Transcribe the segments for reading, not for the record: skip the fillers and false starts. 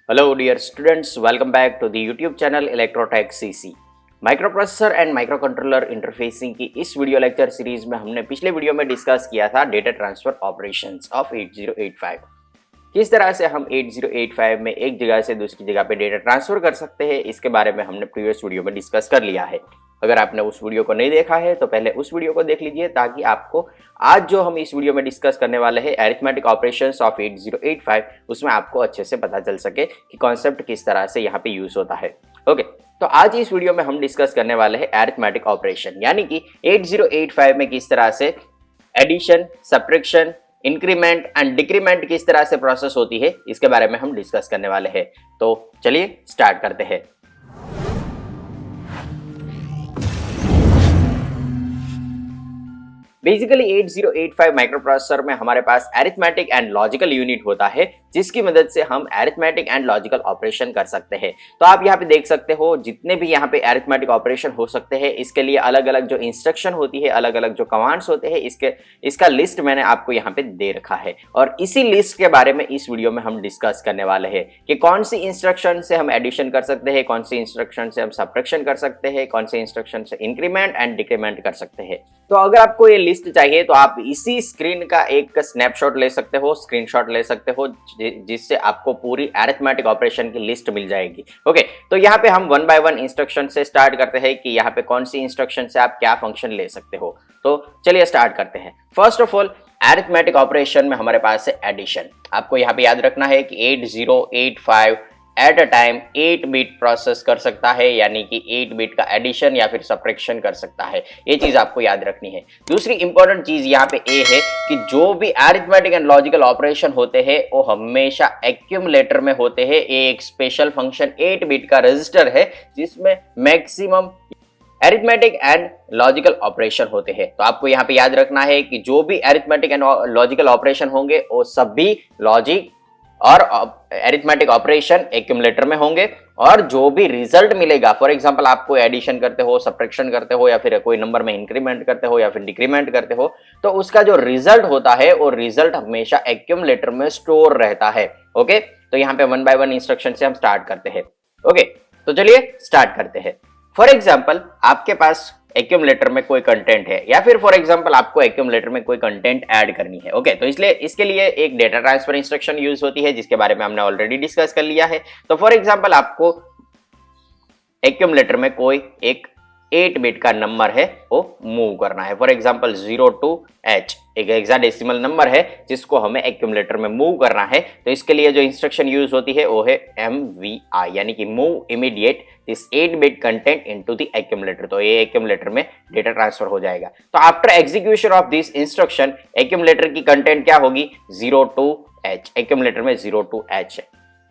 Hello dear students, welcome back to the YouTube channel Electrotech CC। Micro processor and micro controller interfacing की इस video lecture series में हमने पिछले video में discuss किया था डेटा ट्रांसफर ऑपरेशंस ऑफ 8085। किस तरह से हम 8085 में एक जगह से दूसरी जगह पे डेटा ट्रांसफर कर सकते हैं, इसके बारे में हमने प्रीवियस वीडियो में डिस्कस कर लिया है। अगर आपने उस वीडियो को नहीं देखा है तो पहले उस वीडियो को देख लीजिए, ताकि आपको आज जो हम इस वीडियो में डिस्कस करने वाले हैं अरिथमेटिक ऑपरेशंस ऑफ 8085, उसमें आपको अच्छे से पता चल सके कि कॉन्सेप्ट किस तरह से यहाँ पे यूज होता है। ओके, तो आज इस वीडियो में हम डिस्कस करने वाले हैं अरिथमेटिक ऑपरेशन, यानी कि 8085 में किस तरह से addition, subtraction, increment and decrement किस तरह से प्रोसेस होती है, इसके बारे में हम डिस्कस करने वाले हैं। तो चलिए स्टार्ट करते हैं। बेसिकली 8085 माइक्रो प्रोसेसर में हमारे पास अरिथमेटिक एंड लॉजिकल यूनिट होता है, जिसकी मदद से हम अरिथमेटिक एंड लॉजिकल ऑपरेशन कर सकते हैं। तो आप यहाँ पे देख सकते हो जितने भी यहाँ पे अरिथमेटिक ऑपरेशन हो सकते हैं, इसके लिए अलग अलग जो इंस्ट्रक्शन होती है, अलग अलग जो कमांड्स होते हैं, इसका लिस्ट मैंने आपको यहाँ पे दे रखा है। और इसी लिस्ट के बारे में इस वीडियो में हम डिस्कस करने वाले हैं कि कौन सी इंस्ट्रक्शन से हम एडिशन कर सकते हैं, कौन सी इंस्ट्रक्शन से हम सब्ट्रैक्शन कर सकते हैं, कौन सी इंस्ट्रक्शन से इंक्रीमेंट एंड डिक्रीमेंट कर सकते हैं। तो अगर आपको ये लिस्ट चाहिए तो आप इसी स्क्रीन का एक स्नैपशॉट ले सकते हो, स्क्रीनशॉट ले सकते हो, जिससे आपको पूरी अरिथमेटिक ऑपरेशन की लिस्ट मिल जाएगी। ओके, तो यहाँ पे हम वन बाय वन इंस्ट्रक्शन से स्टार्ट करते हैं कि यहाँ पे कौन सी इंस्ट्रक्शन से आप क्या फंक्शन ले सकते हो। तो चलिए स्टार्ट करते हैं। First of all, arithmetic operation में हमारे पास है एडिशन। आपको यहाँ पे याद रखना है कि 8085 at a time 8 bit process कर सकता है, यानी कि 8 बिट का एडिशन या फिर सब्ट्रैक्शन कर सकता है। ये चीज आपको याद रखनी है। दूसरी इंपॉर्टेंट चीज यहाँ पे ये है कि जो भी अरिथमेटिक एंड लॉजिकल ऑपरेशन होते हैं वो हमेशा एक्यूमुलेटर में होते हैं। ये एक स्पेशल फंक्शन 8 बिट का रजिस्टर है जिसमें maximum arithmetic and logical operation होते हैं। तो आपको यहाँ पे याद रखना है कि जो भी अरिथमेटिक एंड लॉजिकल ऑपरेशन होंगे वो सभी लॉजिक और अरिथमेटिक ऑपरेशन एक्यूमुलेटर में होंगे, और जो भी रिजल्ट मिलेगा, फॉर एग्जांपल आप कोई एडिशन करते हो, सब्ट्रैक्शन करते हो, या फिर कोई नंबर में इंक्रीमेंट करते हो या फिर डिक्रीमेंट करते हो, तो उसका जो रिजल्ट होता है वो रिजल्ट हमेशा एक्यूमुलेटर में स्टोर रहता है। ओके, तो यहाँ पे वन बाय वन इंस्ट्रक्शन से हम स्टार्ट करते हैं। ओके, तो चलिए स्टार्ट करते हैं। फॉर एग्जाम्पल आपके पास एक्यूमुलेटर में कोई कंटेंट है, या फिर फॉर एग्जांपल आपको एक्यूमुलेटर में कोई कंटेंट ऐड करनी है। ओके, तो इसलिए इसके लिए एक डेटा ट्रांसफर इंस्ट्रक्शन यूज होती है, जिसके बारे में हमने ऑलरेडी डिस्कस कर लिया है। तो फॉर एग्जांपल आपको एक्यूमुलेटर में कोई एक 8 बिट का नंबर है वो मूव करना है। फॉर एग्जांपल 02H एक हेक्साडेसिमल नंबर है जिसको हमें एक्यूमुलेटर में मूव करना है। तो इसके लिए जो इंस्ट्रक्शन यूज होती है वो है MVI, यानी कि move immediate this 8 bit content into the accumulator. तो ये एक्यूमुलेटर में डेटा ट्रांसफर हो जाएगा। तो after execution of this instruction accumulator की कंटेंट क्या होगी? 02H। एक्यूमुलेटर में 02H है।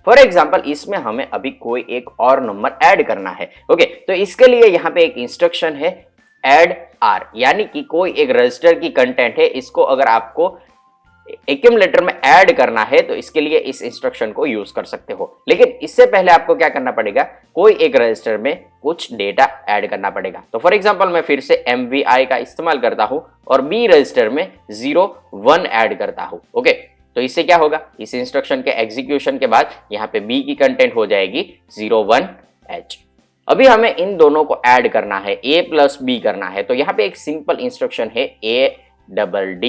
फॉर एग्जाम्पल इसमें हमें अभी कोई एक और नंबर ऐड करना है। ओके, तो इसके लिए यहाँ पे एक इंस्ट्रक्शन है ऐड R, यानी कि कोई एक रजिस्टर की कंटेंट है, इसको अगर आपको एक्यूमुलेटर में ऐड करना है तो इसके लिए इस इंस्ट्रक्शन को यूज कर सकते हो। लेकिन इससे पहले आपको क्या करना पड़ेगा? कोई एक रजिस्टर में कुछ डेटा ऐड करना पड़ेगा। तो फॉर एग्जाम्पल मैं फिर से MVI का इस्तेमाल करता हूं और B रजिस्टर में 01 ऐड करता हूं। ओके, तो इससे क्या होगा? इस इंस्ट्रक्शन के एग्जीक्यूशन के बाद यहाँ पे B की कंटेंट हो जाएगी 01H। अभी हमें इन दोनों को ऐड करना है, A प्लस B करना है। तो यहाँ पे एक सिंपल इंस्ट्रक्शन है ADD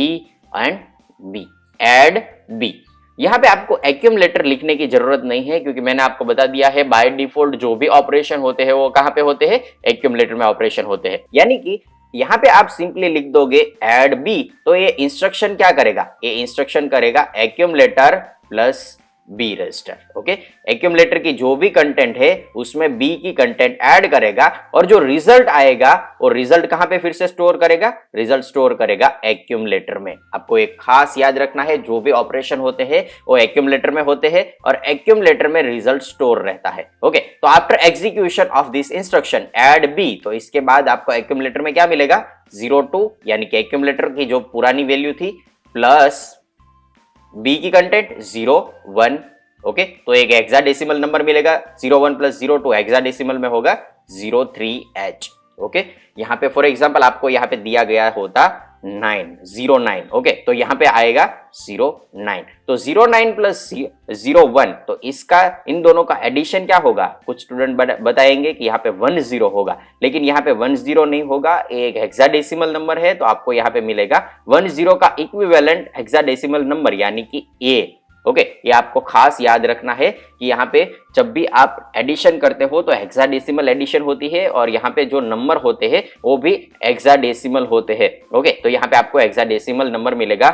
and B, add B। यहाँ पे आपको एक्यूमुलेटर लिखने की जरूरत नहीं है, क्योंकि मैंने आपको बता दिया है बाय डिफॉल्ट जो भी ऑपरेशन होते हैं वो कहाँ पे होते हैं? एक्यूमुलेटर में ऑपरेशन होते हैं। यानी कि यहाँ पे आप सिंपली लिख दोगे ऐड B, तो ये इंस्ट्रक्शन क्या करेगा? ये इंस्ट्रक्शन करेगा accumulator plus B register. Okay, accumulator की जो भी कंटेंट है उसमें B की कंटेंट ऐड करेगा, और जो रिजल्ट आएगा वो रिजल्ट कहां पे फिर से स्टोर करेगा? रिजल्ट स्टोर करेगा एक्यूमुलेटर में। आपको एक खास याद रखना है, जो भी ऑपरेशन होते हैं वो एक्यूमुलेटर में होते हैं और एक्यूमुलेटर में रिजल्ट स्टोर रहता है। ओके, तो after execution of this instruction add B, तो इसके बाद आपको एक्यूमुलेटर में क्या मिलेगा? 02, यानी कि एक्यूमुलेटर की जो पुरानी वैल्यू थी, प्लस B की कंटेंट 01। ओके, तो एक हेक्साडेसिमल नंबर मिलेगा। 01 प्लस 02 हेक्साडेसिमल में होगा 03H। ओके, यहाँ पे फॉर एग्जांपल आपको यहाँ पे दिया गया होता 09 ओके, तो यहाँ पे आएगा 09। तो 09 प्लस 01, तो इसका इन दोनों का एडिशन क्या होगा? कुछ स्टूडेंट बताएंगे कि यहाँ पे 10 होगा, लेकिन यहाँ पे 10 नहीं होगा, एक हेक्साडेसिमल नंबर है, तो आपको यहाँ पे मिलेगा 10 का इक्विवेलेंट हेक्साडेसिमल नंबर यानी कि ए। ओके, ये आपको खास याद रखना है कि यहाँ पे जब भी आप एडिशन करते हो तो हेक्साडेसिमल एडिशन होती है और यहाँ पे जो नंबर होते हैं वो भी हेक्साडेसिमल होते हैं। ओके, तो यहाँ पे आपको हेक्साडेसिमल नंबर मिलेगा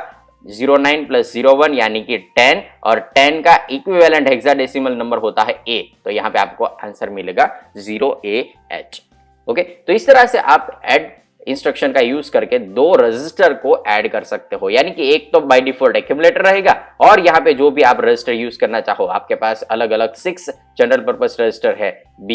09 प्लस 01 यानी कि 10, और 10 का इक्विवेलेंट हेक्साडेसिमल नंबर होता है ए, तो यहाँ पे आपको आंसर मिलेगा 0AH। ओके, तो इस तरह से आप ऐड इंस्ट्रक्शन का यूज करके दो रजिस्टर को ऐड कर सकते हो, यानी कि एक तो बाय डिफॉल्ट एक्यूमुलेटर रहेगा और यहाँ पे जो भी आप रजिस्टर यूज करना चाहो, आपके पास अलग अलग 6 जनरल पर्पस रजिस्टर है, B,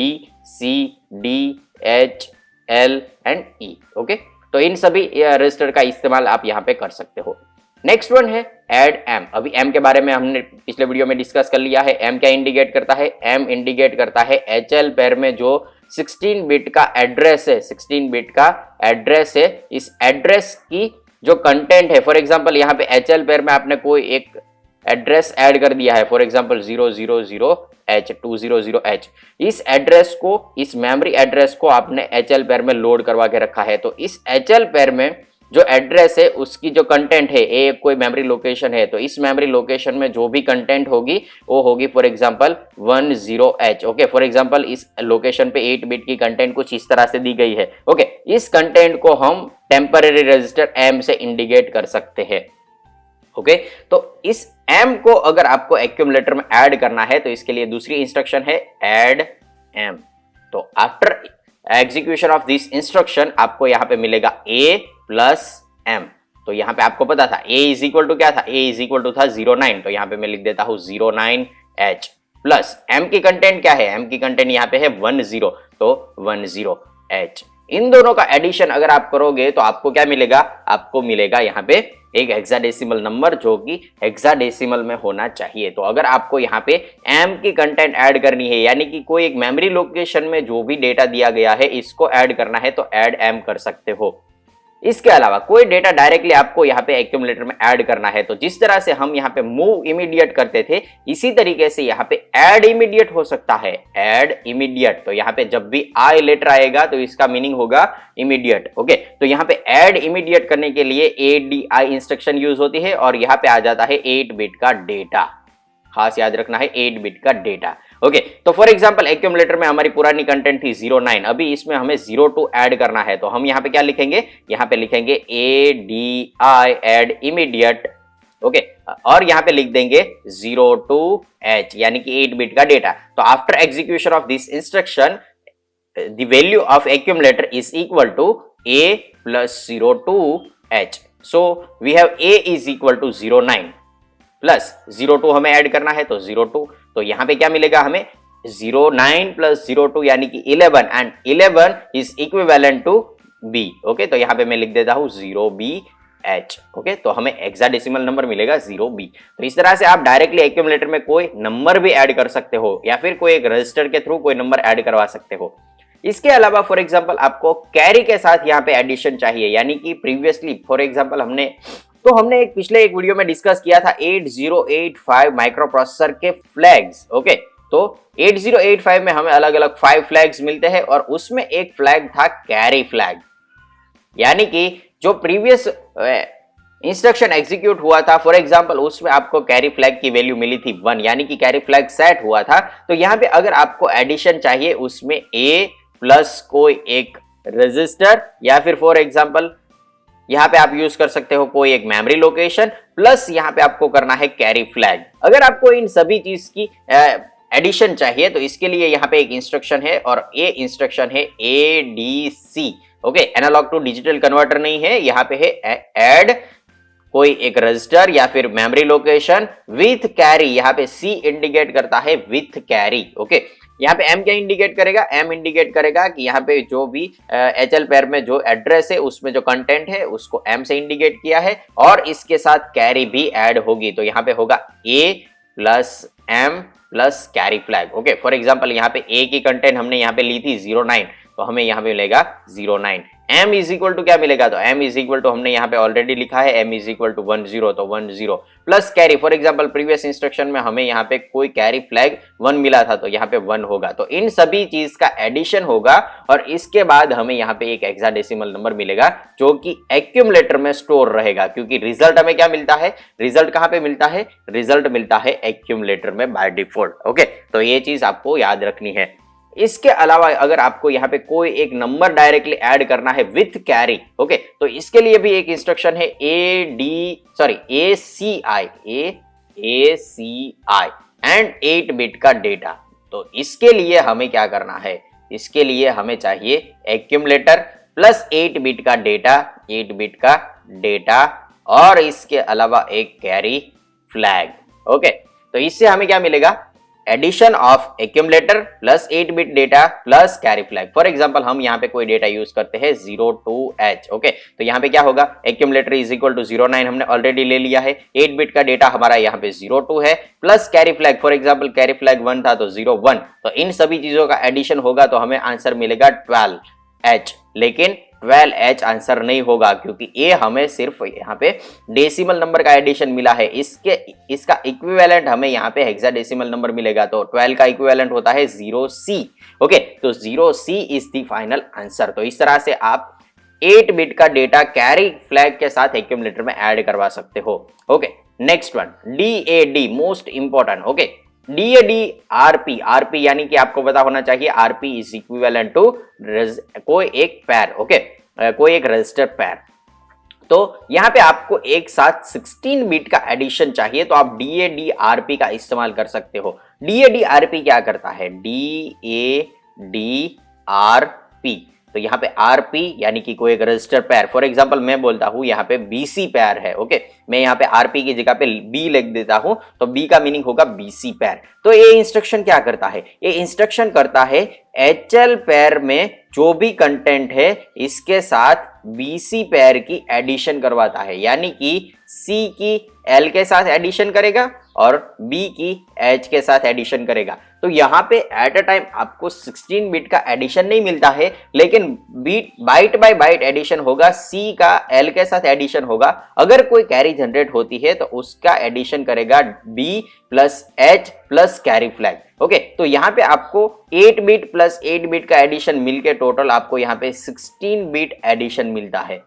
C, D, H, L and E। Okay, तो इन सभी रजिस्टर का इस्तेमाल आप यहाँ पे कर सकते हो। नेक्स्ट वन है एड एम। अभी एम के बारे में हमने पिछले वीडियो में डिस्कस कर लिया है। एम क्या इंडिकेट करता है? एम इंडिकेट करता है HL पेयर में जो 16 बिट का एड्रेस है, 16 बिट का एड्रेस है, इस एड्रेस की जो कंटेंट है। फॉर एग्जांपल यहाँ पे HL पेयर में आपने कोई एक एड्रेस ऐड कर दिया है, फॉर एग्जांपल 000H 200H, इस एड्रेस को, इस मेमोरी एड्रेस को आपने HL पेयर में लोड करवा के रखा है। तो इस HL पेयर में जो एड्रेस है उसकी जो कंटेंट है, एक कोई मेमोरी लोकेशन है, तो इस मेमोरी लोकेशन में जो भी कंटेंट होगी वो होगी for example 10H। Okay, for example इस लोकेशन पे 8 बिट की कंटेंट कुछ इस तरह से दी गई है। ओके, इस कंटेंट को हम टेम्पररी रजिस्टर एम से इंडिकेट कर सकते हैं। ओके, तो इस एम को अगर आपको एक्यूमुलेटर में ऐड करना है तो इसके लिए दूसरी इंस्ट्रक्शन है ऐड एम। तो after execution of this instruction आपको यहाँ पे मिलेगा a प्लस m। तो यहाँ पे आपको पता था a इज इक्वल टू क्या था? a इज इक्वल टू था 09, तो यहाँ पे मैं लिख देता हूँ 09H प्लस m की कंटेंट क्या है? m की कंटेंट यहाँ पे है 10, तो 10H। इन दोनों का एडिशन अगर आप करोगे तो आपको क्या मिलेगा? आपको मिलेगा यहाँ पे एक हेक्साडेसिमल नंबर जो कि हेक्साडेसिमल में होना चाहिए। तो अगर आपको यहाँ पे m की कंटेंट ऐड करनी है, यानी कि कोई एक मेमोरी लोकेशन में जो भी डेटा दिया गया है इसको ऐड करना है, तो ऐड m कर सकते हो। इसके अलावा कोई डेटा डायरेक्टली आपको यहाँ पे एक्यूमुलेटर में ऐड करना है, तो जिस तरह से हम यहाँ पे मूव इमीडिएट करते थे, इसी तरीके से यहाँ पे ऐड इमीडिएट हो सकता है। ऐड इमीडिएट, तो यहाँ पे जब भी आई लेटर आएगा तो इसका मीनिंग होगा इमीडिएट। ओके, तो यहाँ पे ऐड इमीडिएट करने के लिए ADI इंस्ट्रक्शन यूज होती है और यहाँ पे आ जाता है 8 बिट का डेटा। खास याद रखना है 8 बिट का डेटा। ओके, तो फॉर एग्जांपल एक्यूमुलेटर में हमारी पुरानी कंटेंट थी 09, अभी इसमें हमें 02 ऐड करना है, तो हम यहाँ पे क्या लिखेंगे? यहाँ पे लिखेंगे ADI ऐड इमीडिएट। ओके, और यहाँ पे लिख देंगे 02H यानी कि 8 बिट का डेटा। तो after execution of this instruction the value of accumulator is equal to A plus 02H। So we have A is equal to 09 plus 02 हमें ऐड करना है, तो 02, तो यहाँ पे क्या मिलेगा हमें? 09 प्लस 02 यानी कि 11, and 11 is equivalent to B। Okay, तो यहाँ पे मैं लिख देता हूँ 0BH। ओके, तो हमें हेक्साडेसिमल नंबर मिलेगा 0B। तो इस तरह से आप डायरेक्टली एक्यूमुलेटर में कोई नंबर भी ऐड कर सकते हो या फिर कोई एक रजिस्टर के थ्रू कोई नंबर ऐड करवा सकते हो। इसके अलावा फॉर एग्जांपल आपको कैरी के साथ यहाँ पे एडिशन चाहिए, यानी कि प्रीवियसली फॉर एग्जांपल हमने पिछले एक वीडियो में डिस्कस किया था 8085 माइक्रो प्रोसेसर के फ्लैग्स। ओके, तो 8085 में हमें अलग अलग 5 फ्लैग्स मिलते हैं और उसमें एक फ्लैग था कैरी फ्लैग, यानी कि जो प्रीवियस इंस्ट्रक्शन एग्जीक्यूट हुआ था, फॉर एग्जांपल उसमें आपको कैरी फ्लैग की वैल्यू मिली थी 1, यानी कि कैरी फ्लैग सेट हुआ था। तो यहाँ पे अगर आपको एडिशन चाहिए उसमें A प्लस कोई एक रजिस्टर या फिर फॉर एग्जांपल यहाँ पे आप यूज कर सकते हो कोई एक मेमोरी लोकेशन प्लस यहाँ पे आपको करना है कैरी फ्लैग। अगर आपको इन सभी चीज की एडिशन चाहिए तो इसके लिए यहाँ पे एक इंस्ट्रक्शन है और ये इंस्ट्रक्शन है ADC। Okay, analogue to digital converter नहीं है, यहाँ पे है ऐड कोई एक रजिस्टर या फिर मेमोरी लोकेशन विथ कैरी। यहाँ पे C इंडिकेट करता है विथ कैरी। ओके, यहाँ पे M क्या इंडिकेट करेगा? M इंडिकेट करेगा कि यहाँ पे जो भी HL पेयर में जो एड्रेस है उसमें जो कंटेंट है उसको M से इंडिकेट किया है और इसके साथ कैरी भी ऐड होगी, तो यहाँ पे होगा A plus M plus carry flag. Okay, for example यहाँ पे A की कंटेंट हमने यहाँ पे ली थी 09, तो हमें यहाँ पे मिलेगा 09। m इज इक्वल टू क्या मिलेगा, तो m इज इक्वल टू हमने यहाँ पे ऑलरेडी लिखा है m इज इक्वल टू 10, तो 10 plus carry. For example previous instruction में हमें यहाँ पे कोई कैरी फ्लैग 1 मिला था, तो यहाँ पे 1 होगा, तो इन सभी चीज का एडिशन होगा और इसके बाद हमें यहाँ पे एक हेक्साडेसिमल नंबर मिलेगा जो कि एक्यूमुलेटर में स्टोर रहेगा, क्योंकि रिजल्ट हमें क्या मिलता है, रिजल्ट कहाँ पे मिलता है, रिजल्ट मिलता है एक्यूमुलेटर में बाय डिफॉल्ट। ओके, तो ये चीज आपको याद रखनी है। इसके अलावा अगर आपको यहाँ पे कोई एक नंबर डायरेक्टली ऐड करना है विथ कैरी, ओके, तो इसके लिए भी एक इंस्ट्रक्शन है ACI एंड 8 बिट का डेटा। तो इसके लिए हमें क्या करना है, इसके लिए हमें चाहिए एक्यूमुलेटर प्लस 8 बिट का डेटा, 8 बिट का डेटा और इसके अलावा एक कैरी फ्लैग। ओके, तो इससे हमें क्या मिलेगा, addition of accumulator plus 8 bit data plus carry flag. For example हम यहाँ पे कोई डेटा यूज करते हैं 02H। ओके, तो यहाँ पे क्या होगा, एक्यूमुलेटर इज इक्वल टू 09 हमने ऑलरेडी ले लिया है, 8 बिट का डेटा हमारा यहाँ पे 02 है plus carry flag, for example carry flag 1 था तो 01, तो इन सभी चीजों का एडिशन होगा तो हमें आंसर मिलेगा 12H। लेकिन 12H आंसर नहीं होगा क्योंकि ये हमें सिर्फ यहाँ पे डेसिमल नंबर का एडिशन मिला है, इसका इक्विवेलेंट हमें यहाँ पे हेक्साडेसिमल नंबर मिलेगा, तो 12 का इक्विवेलेंट होता है 0C। ओके, तो 0C is the final answer. तो इस तरह से आप 8 बिट का डेटा कैरी फ्लैग के साथ एक्यूमुलेटर में ऐड करवा सकते हो। Okay, next one DAD, most important. Okay, DAD RP यानी कि आपको पता होना चाहिए RP इज इक्विवेलेंट टू कोई एक पैर। ओके, कोई एक रजिस्टर पैर। तो यहां पे आपको एक साथ 16 बिट का एडिशन चाहिए तो आप DAD RP का इस्तेमाल कर सकते हो। DAD RP क्या करता है, DAD RP, तो यहाँ पे RP यानी कि कोई एक रजिस्टर पैर, फॉर एग्जांपल मैं बोलता हूं यहाँ पे BC पैर है। ओके, मैं यहाँ पे RP की जगह पे B लिख देता हूं तो B का मीनिंग होगा BC पैर। तो ये इंस्ट्रक्शन क्या करता है, ये इंस्ट्रक्शन करता है HL पैर में जो भी कंटेंट है इसके साथ BC पैर की एडिशन करवाता है, यानी कि C की L के साथ एडिशन करेगा और B की H के साथ एडिशन करेगा। तो यहाँ पे एट अ टाइम आपको 16 बिट का एडिशन नहीं मिलता है, लेकिन बाइट बाय बाइट एडिशन होगा, C का L के साथ एडिशन होगा। अगर कोई कैरी जनरेट होती है तो उसका एडिशन करेगा B plus H plus carry flag. Okay, तो यहाँ पे आपको 8 बिट प्लस 8 बिट का एडिशन मिलके टोटल आपको यहाँ पे 16 बिट एडिशन मिलता है।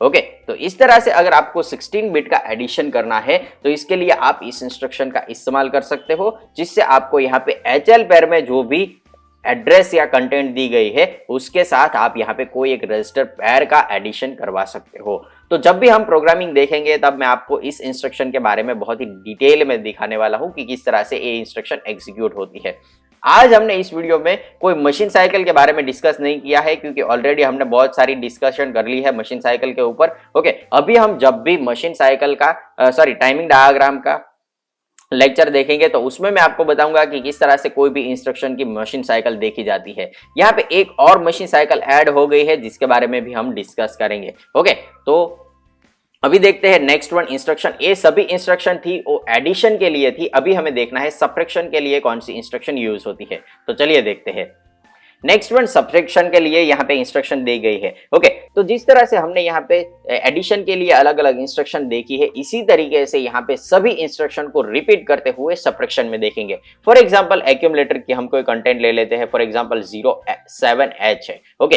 ओके, तो इस तरह से अगर आपको 16 बिट का एडिशन करना है तो इसके लिए आप इस इंस्ट्रक्शन का इस्तेमाल कर सकते हो, जिससे आपको यहाँ पे HL पैर में जो भी एड्रेस या कंटेंट दी गई है उसके साथ आप यहाँ पे कोई एक रजिस्टर पैर का एडिशन करवा सकते हो। तो जब भी हम प्रोग्रामिंग देखेंगे तब मैं आपको इस इंस्ट्रक्शन के बारे में बहुत ही डिटेल में दिखाने वाला हूं कि किस तरह से ये इंस्ट्रक्शन एग्जीक्यूट होती है। आज हमने इस वीडियो में कोई मशीन साइकिल के बारे में डिस्कस नहीं किया है क्योंकि ऑलरेडी हमने बहुत सारी डिस्कशन कर ली है मशीन साइकिल के ऊपर। ओके, अभी हम जब भी मशीन साइकिल का टाइमिंग डायग्राम का लेक्चर देखेंगे तो उसमें मैं आपको बताऊंगा कि किस तरह से कोई भी इंस्ट्रक्शन की मशीन साइकिल देखी जाती है। यहाँ पे एक और मशीन साइकिल ऐड हो गई है जिसके बारे में भी हम डिस्कस करेंगे। ओके, तो अभी देखते हैं नेक्स्ट वन इंस्ट्रक्शन। ये सभी इंस्ट्रक्शन थी वो एडिशन के लिए थी, अभी हमें देखना है सब्ट्रैक्शन के लिए कौन सी इंस्ट्रक्शन यूज होती है। तो चलिए देखते हैं। नेक्स्ट वन सब्ट्रैक्शन के लिए यहाँ पे इंस्ट्रक्शन दी गई है। ओके, तो जिस तरह से हमने यहाँ पे एडिशन के लिए अलग अलग इंस्ट्रक्शन देखी है, इसी तरीके से यहाँ पे सभी इंस्ट्रक्शन को रिपीट करते हुए सब्ट्रैक्शन में देखेंगे। फॉर एग्जांपल एक्यूमुलेटर की हम कोई कंटेंट ले लेते हैं, फॉर एग्जांपल 07H है। ओके,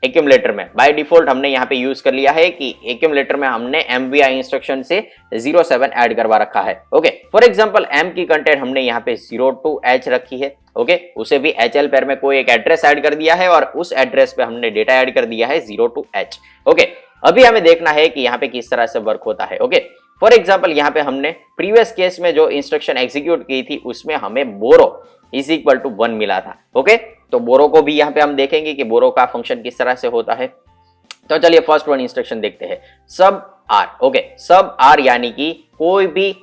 एक्यूमुलेटर में बाय डिफॉल्ट हमने यहाँ पे यूज कर लिया है कि एक्यूमुलेटर में हमने MVI इंस्ट्रक्शन से 07 ऐड करवा रखा है। ओके, फॉर एग्जांपल M की कंटेंट हमने यहाँ पे 02H रखी है। ओके, उसे भी HL पैर में कोई एक एड्रेस ऐड कर दिया है और उस एड्रेस पे हमने डेटा ऐड कर दिया है 02H। ओके, अभी हमें देखना है कि यहाँ पे किस तरह से वर्क होता है। ओके, फॉर एग्जाम्पल यहाँ पे हमने प्रीवियस केस में जो इंस्ट्रक्शन एग्जीक्यूट की थी उसमें हमें बोरो इज इक्वल टू 1 मिला था। ओके, तो बोरो को भी यहाँ पे हम देखेंगे कि बोरो का फंक्शन किस तरह से होता है। तो चलिए फर्स्ट वन इंस्ट्रक्शन देखते हैं, सब आर। ओके, सब आर यानी कि कोई भी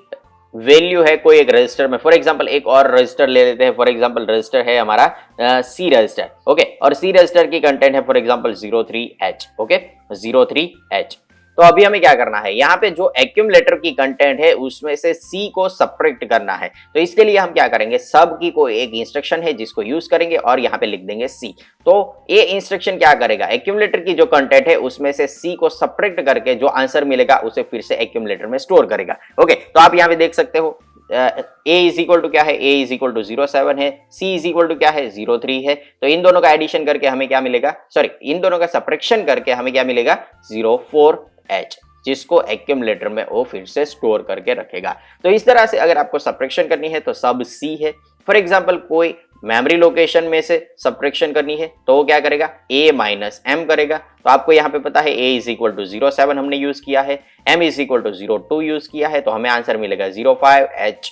वैल्यू है कोई एक रजिस्टर में, फॉर एग्जांपल एक और रजिस्टर ले लेते हैं, फॉर एग्जांपल रजिस्टर है हमारा सी रजिस्टर। ओके, और सी रजिस्टर की कंटेंट है for example 03H। Okay, 03H। तो अभी हमें क्या करना है, यहाँ पे जो एक्यूमुलेटर की कंटेंट है उसमें से सी को सब्ट्रैक्ट करना है। तो इसके लिए हम क्या करेंगे, सब की कोई एक इंस्ट्रक्शन है जिसको यूज करेंगे और यहाँ पे लिख देंगे सी। तो ये इंस्ट्रक्शन क्या करेगा, एक्यूमुलेटर की जो कंटेंट है उसमें से सी को सब्ट्रैक्ट करके जो आंसर मिलेगा उसे फिर से एक्यूमुलेटर में स्टोर करेगा। ओके, तो आप यहाँ पे देख सकते हो a इज इक्वल टू क्या है, a इज इक्वल टू 07 है, c इज इक्वल टू क्या है 03 है। तो इन दोनों का एडिशन करके हमें क्या मिलेगा, सॉरी इन दोनों का सब्ट्रैक्शन करके हमें क्या मिलेगा 04h, जिसको एक्यूमुलेटर में वो फिर से स्टोर करके रखेगा। तो इस तरह से अगर आपको सब्ट्रैक्शन करनी है तो सब c है। फॉर एग्जांपल कोई मेमोरी लोकेशन में से सब्ट्रैक्शन करनी है तो वो क्या करेगा, a माइनस एम करेगा। तो आपको यहाँ पे पता है a इज इक्वल टू 07 हमने यूज किया है, m is equal to 02 use किया है, तो हमें आंसर मिलेगा 05h।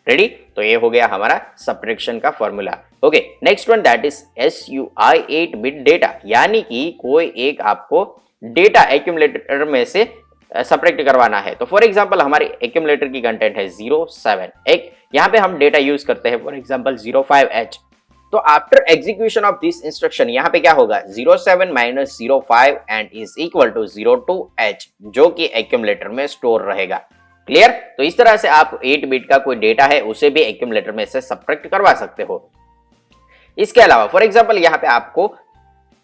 रेडी, तो ये हो गया हमारा सब्ट्रैक्शन का formula. Okay, next one that is SUI 8 bit data, यानी कि कोई एक आपको डेटा एक्यूमुलेटर में से सब्ट्रैक्ट करवाना है। तो फॉर एग्जांपल हमारी एक्यूमुलेटर की कंटेंट है 07, एक यहाँ पे हम डेटा यूज करते हैं फॉर एग्जांपल 05h। तो after execution of this instruction यहाँ पे क्या होगा 07 minus 05 and is equal to 02h, जो कि एक्यूमुलेटर में स्टोर रहेगा। क्लियर, तो इस तरह से आप 8 बिट का कोई डेटा है उसे भी एक्यूमुलेटर में से सब्ट्रैक्ट करवा सकते हो। इसके अलावा फॉर एग्जांपल यहाँ पे आपको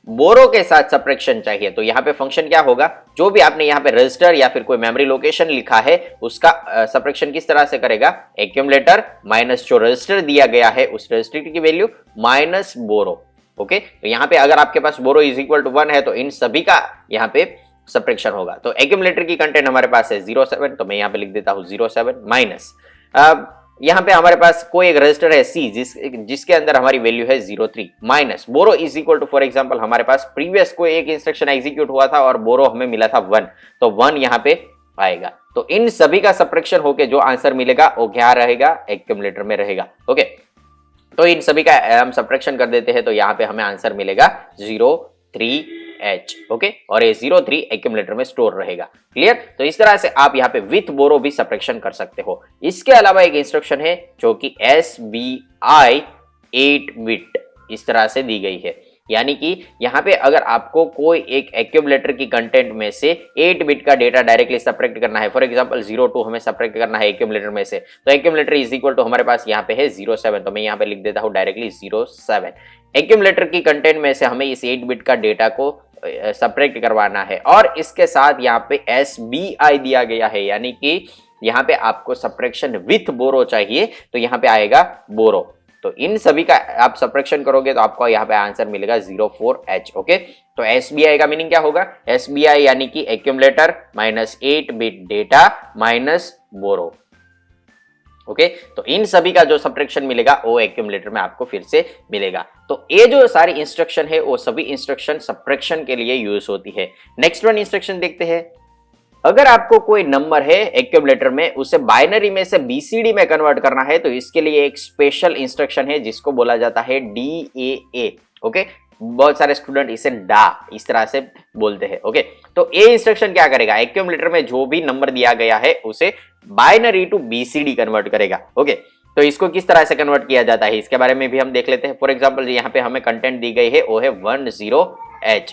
बोरो के साथ सब्ट्रैक्शन चाहिए, तो यहाँ पे फंक्शन क्या होगा, जो भी आपने यहाँ पे रजिस्टर या फिर कोई मेमोरी लोकेशन लिखा है उसका सब्ट्रैक्शन किस तरह से करेगा, एक्यूमुलेटर माइनस जो रजिस्टर दिया गया है उस रजिस्टर की वैल्यू माइनस बोरो। ओके, तो यहाँ पे अगर आपके पास बोरो इज इक्वल टू 1 है तो इन सभी का यहाँ पे सब्ट्रैक्शन होगा। तो एक्यूमुलेटर की कंटेंट हमारे पास है 07, तो मैं यहाँ पे लिख देता हूँ 07 माइनस यहाँ पे हमारे पास कोई एक रजिस्टर है C जिसके अंदर हमारी वैल्यू है 03 minus borrow is equal to for example हमारे पास प्रीवियस कोई एक इंस्ट्रक्शन एग्जीक्यूट हुआ था और बोरो हमें मिला था 1, तो 1 यहाँ पे आएगा। तो इन सभी का सब्ट्रैक्शन होके जो आंसर मिलेगा वो क्या रहेगा, एक्यूमुलेटर में रहेगा। ओके, तो इन सभी का हम सब्ट्रैक्शन कर देते हैं तो यहाँ पे हमें आंसर मिलेगा 03h। ओके, और ये 03 एक्यूमुलेटर में स्टोर रहेगा। क्लियर, तो इस तरह से आप यहाँ पे विथ बोरो भी सब्ट्रैक्शन कर सकते हो। इसके अलावा एक इंस्ट्रक्शन है जो कि SBI 8 बिट इस तरह से दी गई है, यानी कि यहाँ पे अगर आपको कोई एक एक्यूमुलेटर की कंटेंट में से 8 बिट का डेटा डायरेक्टली सब्ट्रैक्ट करना है, फॉर एग्जांपल 02 हमें सब्ट्रैक्ट करना है एक्यूमुलेटर में से, तो एक्यूमुलेटर इज इक्वल टू हमारे पास यहाँ पे है 07, तो मैं यहाँ पे लिख देता हूँ डायरेक्टली 07। एक्यूमुलेटर की कंटेंट में से हमें इस 8 बिट का डेटा को सब्ट्रैक्ट करवाना है और इसके साथ यहाँ पे SBI दिया गया है, यानी कि यहाँ पे आपको सब्ट्रैक्शन विथ बोरो चाहिए, तो यहाँ पे आएगा बोरो। तो इन सभी का आप सब्ट्रैक्शन करोगे तो आपको यहाँ पे आंसर मिलेगा 04h। ओके, तो SBI का मीनिंग क्या होगा, SBI यानी कि accumulator minus 8 bit data minus borrow. Okay, तो इन सभी का जो सब्ट्रैक्शन मिलेगा वो एक्यूमुलेटर में आपको फिर से मिलेगा। तो ये जो सारी इंस्ट्रक्शन है वो सभी इंस्ट्रक्शन सब्ट्रैक्शन के लिए यूज होती है। नेक्स्ट वन इंस्ट्रक्शन देखते हैं। अगर आपको कोई नंबर है एक्यूमुलेटर में उसे बाइनरी में से बीसीडी में कन्वर्ट करना है तो इसके लिए एक स्पेशल इंस्ट्रक्शन है जिसको बोला जाता है DAA। ओके, बहुत सारे स्टूडेंट इसे डा इस तरह से बोलते हैं। ओके, तो ये इंस्ट्रक्शन क्या करेगा, एक्यूमुलेटर में जो भी नंबर दिया गया है उसे बाइनरी टू बीसीडी कन्वर्ट करेगा। ओके, तो इसको किस तरह से कन्वर्ट किया जाता है इसके बारे में भी हम देख लेते हैं। फॉर एग्जांपल यहाँ पे हमें कंटेंट दी गई है वो है 10h,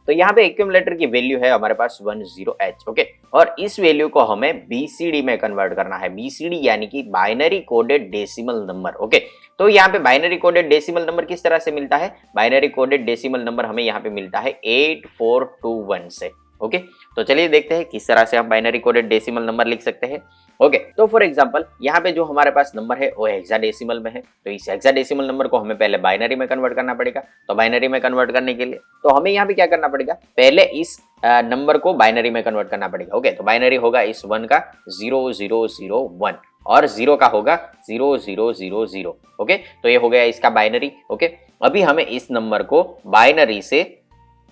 तो यहाँ पे एक्यूमुलेटर की वैल्यू है हमारे पास 10h। ओके, और इस वैल्यू को हमें बीसीडी में कन्वर्ट करना है। बीसीडी यानी कि binary coded decimal number. Okay, तो यहाँ पे बाइनरी कोडेड डेसिमल नंबर किस तरह से मिलता है, बाइनरी कोडेड डेसिमल नंबर हमें यहाँ पे मिलता है 8421 से। ओके, तो चलिए देखते हैं किस तरह से हम बाइनरी कोडेड डेसिमल नंबर लिख सकते हैं। ओके, तो फॉर एग्जांपल यहाँ पे जो हमारे पास नंबर है वो हेक्साडेसिमल में है, तो इस हेक्साडेसिमल नंबर को हमें पहले बाइनरी में कन्वर्ट करना पड़ेगा। तो बाइनरी में कन्वर्ट करने के लिए तो हमें यहाँ पे क्या करना पड़ेगा, पहले इस नंबर को बाइनरी में कन्वर्ट करना पड़ेगा। ओके, तो बाइनरी होगा इस 1 का 0001 और 0 का होगा 0000। ओके, तो ये हो गया इसका बाइनरी। ओके, अभी हमें इस नंबर को बाइनरी से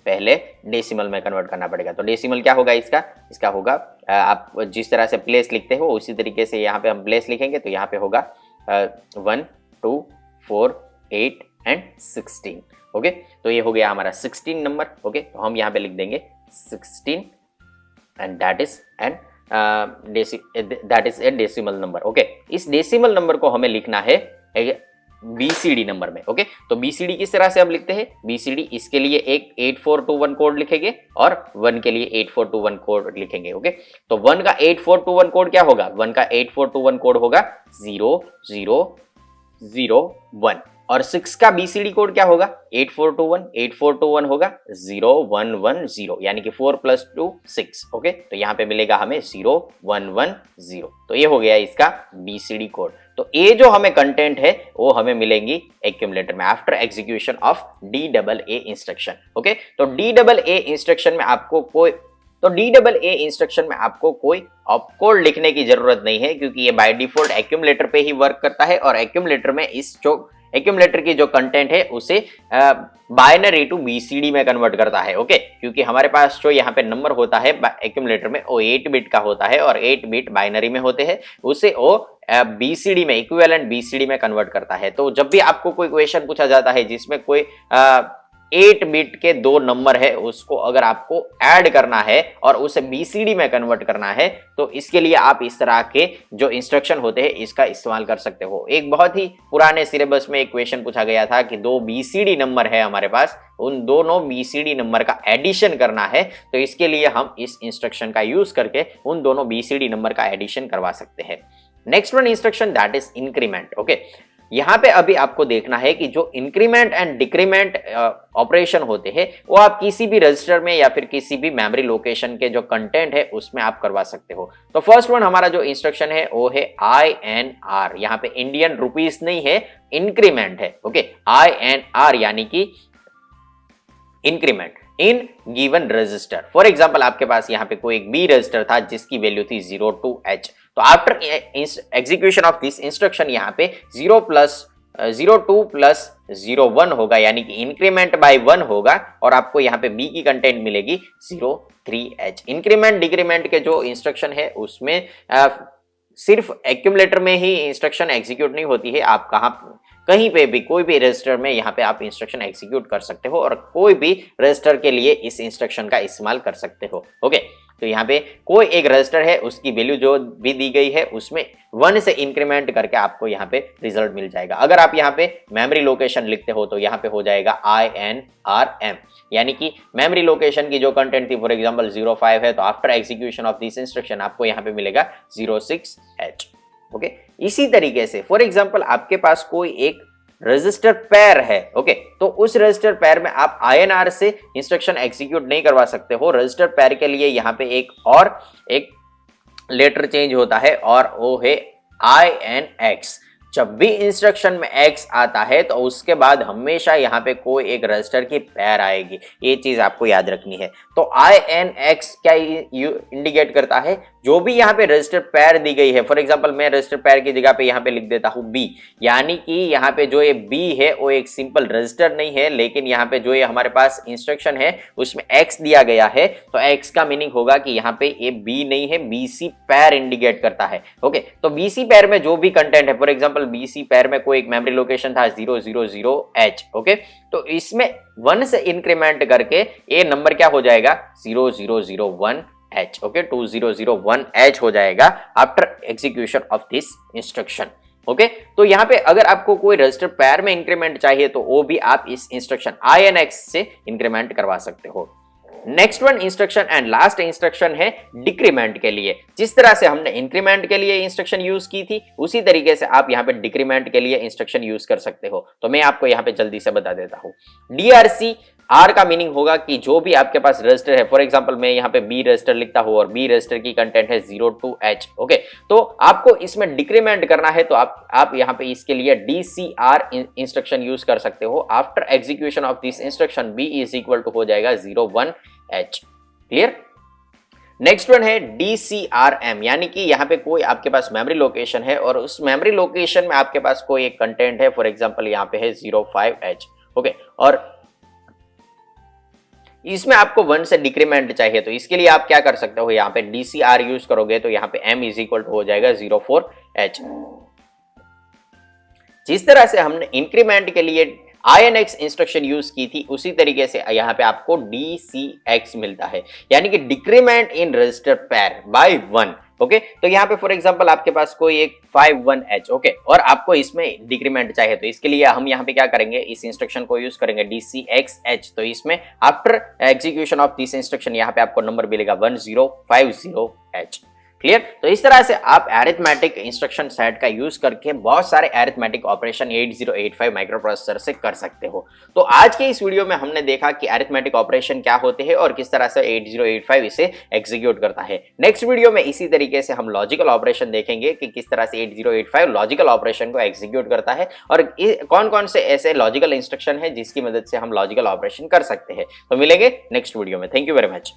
पहले डेसिमल में कन्वर्ट करना पड़ेगा। तो डेसिमल क्या होगा इसका होगा आप जिस तरह से प्लेस लिखते हो उसी तरीके से यहाँ पे हम प्लेस लिखेंगे। तो यहाँ पे होगा 1 2 4 8 एंड 16। ओके, तो ये हो गया हमारा 16 नंबर। ओके, तो हम यहाँ पे लिख देंगे 16 and that is a decimal number. Okay, इस डेसिमल नंबर को हमें लिखना है बीसीडी नंबर में। ओके, तो बीसीडी किस तरह से हम लिखते हैं, बीसीडी इसके लिए एक 8421 कोड लिखेंगे और 1 के लिए 8421 कोड लिखेंगे। ओके, तो 1 का 8421 कोड क्या होगा, 1 का 8421 कोड होगा 0001 और 6 का बीसीडी कोड क्या होगा 8421 होगा 0110 यानी कि 4 + 2 6। ओके, तो यहाँ पे मिलेगा हमें 0110। तो ये हो गया इसका बीसीडी कोड। तो ये जो हमें कंटेंट है वो हमें मिलेंगी एक्यूमुलेटर में after execution of DAA instruction. Okay, तो DAA इंस्ट्रक्शन में आपको कोई ऑपकोड लिखने की जरूरत नहीं है, क्योंकि ये बाय डिफॉल्ट एक्यूमुलेटर पे ही वर्क करता है और एक्यूमुलेटर में एक्यूमुलेटर की जो कंटेंट है उसे बाइनरी टू बीसीडी में कन्वर्ट करता है। ओके, क्योंकि हमारे पास जो यहाँ पे नंबर होता है एक्यूमुलेटर में वो 8 बिट का होता है और 8 बिट बाइनरी में होते हैं, उसे वो बीसीडी में इक्विवेलेंट बीसीडी में कन्वर्ट करता है। तो जब भी आपको कोई क्वेश्चन पूछा जाता है जिसमें कोई 8 बिट के 2 नंबर है, उसको अगर आपको ऐड करना है और उसे बीसीडी में कन्वर्ट करना है, तो इसके लिए आप इस तरह के जो इंस्ट्रक्शन होते हैं इसका इस्तेमाल कर सकते हो। एक बहुत ही पुराने सिलेबस में एक क्वेश्चन पूछा गया था कि 2 बीसीडी नंबर है हमारे पास, उन दोनों बीसीडी नंबर का एडिशन करना है, तो इसके लिए हम इस इंस्ट्रक्शन का यूज करके उन दोनों बीसीडी नंबर का एडिशन करवा सकते हैं। Next one instruction that is increment. Okay, यहां पे अभी आपको देखना है कि जो इंक्रीमेंट एंड डिक्रीमेंट ऑपरेशन होते हैं वो आप किसी भी रजिस्टर में या फिर किसी भी मेमोरी लोकेशन के जो कंटेंट है उसमें आप करवा सकते हो। तो फर्स्ट वन हमारा जो इंस्ट्रक्शन है वो है INR, यहां पे इंडियन रुपीस नहीं है, इंक्रीमेंट है। ओके, INR यानी कि increment in given register. For example आपके पास यहाँ पे कोई एक बी रजिस्टर था जिसकी वैल्यू थी 02H, तो after execution of this instruction यहाँ पे 02 + 01 होगा, यानी कि इंक्रीमेंट बाय 1 होगा और आपको यहाँ पे बी की कंटेंट मिलेगी 03H। इंक्रीमेंट डिक्रीमेंट के जो इंस्ट्रक्शन है उसमें सिर्फ एक्यूमुलेटर में ही इंस्ट्रक्शन एग्जीक्यूट नहीं होती है, आप कहीं पे भी कोई भी रजिस्टर में यहाँ पे आप इंस्ट्रक्शन एग्जीक्यूट कर सकते हो और कोई भी रजिस्टर के लिए इस इंस्ट्रक्शन का इस्तेमाल कर सकते हो। ओके, तो यहाँ पे कोई एक रजिस्टर है, उसकी वैल्यू जो भी दी गई है उसमें 1 से इंक्रीमेंट करके आपको यहाँ पे रिजल्ट मिल जाएगा। अगर आप यहाँ पे मेमोरी लोकेशन लिखते हो तो यहाँ पे हो जाएगा INRM, यानी कि मेमोरी लोकेशन की जो कंटेंट थी फॉर एग्जांपल 05 है, तो after execution of this instruction आपको यहाँ पे मिलेगा 06H। ओके, इसी तरीके से फॉर एग्जांपल आपके पास कोई एक रजिस्टर पेयर है। ओके, तो उस रजिस्टर पेयर में आप INR से इंस्ट्रक्शन एग्जीक्यूट नहीं करवा सकते हो। रजिस्टर पेयर के लिए यहाँ पे एक लेटर चेंज होता है और वो है INX। जब भी इंस्ट्रक्शन में X आता है तो उसके बाद हमेशा यहाँ पे कोई एक रजिस्टर की पेयर आएगी, ये चीज आपको याद रखनी है। तो INX क्या इंडिकेट करता है, जो भी यहाँ पे रजिस्टर पेयर दी गई है, फॉर एग्जांपल मैं रजिस्टर पेयर की जगह पे यहाँ पे लिख देता हूँ B, यानी कि यहाँ पे जो ये B है वो एक सिंपल रजिस्टर नहीं है, लेकिन यहाँ पे जो ये हमारे पास इंस्ट्रक्शन है उसमें X दिया गया है, तो X का मीनिंग होगा कि यहाँ पे ये B नहीं है, BC पेयर इंडिकेट करता है। ओके, तो BC पेयर में जो भी कंटेंट है, फॉर एग्जांपल BC पेयर में कोई एक मेमोरी लोकेशन था 000H। ओके, तो इसमें 1 से इंक्रीमेंट करके ये नंबर क्या हो जाएगा 0001H। ओके, 2001H हो जाएगा after execution of this instruction. Okay, तो यहाँ पे अगर आपको कोई रजिस्टर पेयर में इंक्रीमेंट चाहिए तो वो भी आप इस इंस्ट्रक्शन INX से इंक्रीमेंट करवा सकते हो। Next one instruction and last instruction है डिक्रीमेंट के लिए। जिस तरह से हमने इंक्रीमेंट के लिए इंस्ट्रक्शन यूज की थी उसी तरीके से आप यहाँ पे डिक्रीमेंट के लिए इंस्ट्रक्शन यूज कर सकते हो। तो मैं आपको यहाँ पे जल्दी से बता देता हूँ। DRC R का मीनिंग होगा कि जो भी आपके पास रजिस्टर है, फॉर एग्जांपल मैं यहाँ पे B रजिस्टर लिखता हूँ और B रजिस्टर की कंटेंट है 02H। ओके, तो आपको इसमें डिक्रीमेंट करना है तो आप यहाँ पे इसके लिए DCR इंस्ट्रक्शन यूज कर सकते हो। After execution of this instruction B is equal to हो जाएगा 01H। क्लियर? नेक्स्ट वन है DCRM, यानी कि यहाँ पे कोई आपके पास मेमोरी लोकेशन है और उस मेमोरी लोकेशन में आपके पास कोई एक कंटेंट है, फॉर एग्जांपल यहाँ पे है 05H। ओके, और इसमें आपको 1 से डिक्रीमेंट चाहिए, तो इसके लिए आप क्या कर सकते हो, यहाँ पे DCR यूज करोगे तो यहाँ पे M इज इक्वल टू हो जाएगा 04H। जिस तरह से हमने इंक्रीमेंट के लिए INX इंस्ट्रक्शन यूज की थी उसी तरीके से यहाँ पे आपको DCX मिलता है, यानी कि decrement in register pair bye 1। Okay तो यहाँ पे फॉर एग्जांपल आपके पास कोई एक 51H ओके और आपको इसमें डिक्रीमेंट चाहिए तो इसके लिए हम यहाँ पे क्या करेंगे, इस इंस्ट्रक्शन को यूज करेंगे DCXH। तो इसमें after execution of this instruction यहाँ पे आपको नंबर मिलेगा 1050H। क्लियर। तो इस तरह से आप अरिथमेटिक इंस्ट्रक्शन सेट का यूज करके बहुत सारे अरिथमेटिक ऑपरेशन 8085 माइक्रो प्रोसेसर से कर सकते हो। तो आज के इस वीडियो में हमने देखा कि अरिथमेटिक ऑपरेशन क्या होते हैं और किस तरह से 8085 इसे एग्जीक्यूट करता है। नेक्स्ट वीडियो में इसी तरीके से हम लॉजिकल ऑपरेशन देखेंगे कि किस तरह से 8085 लॉजिकल ऑपरेशन को एग्जीक्यूट करता है और कौन कौन से ऐसे लॉजिकल इंस्ट्रक्शन है जिसकी मदद से हम लॉजिकल ऑपरेशन कर सकते हैं। तो मिलेंगे नेक्स्ट वीडियो में। Thank you very much.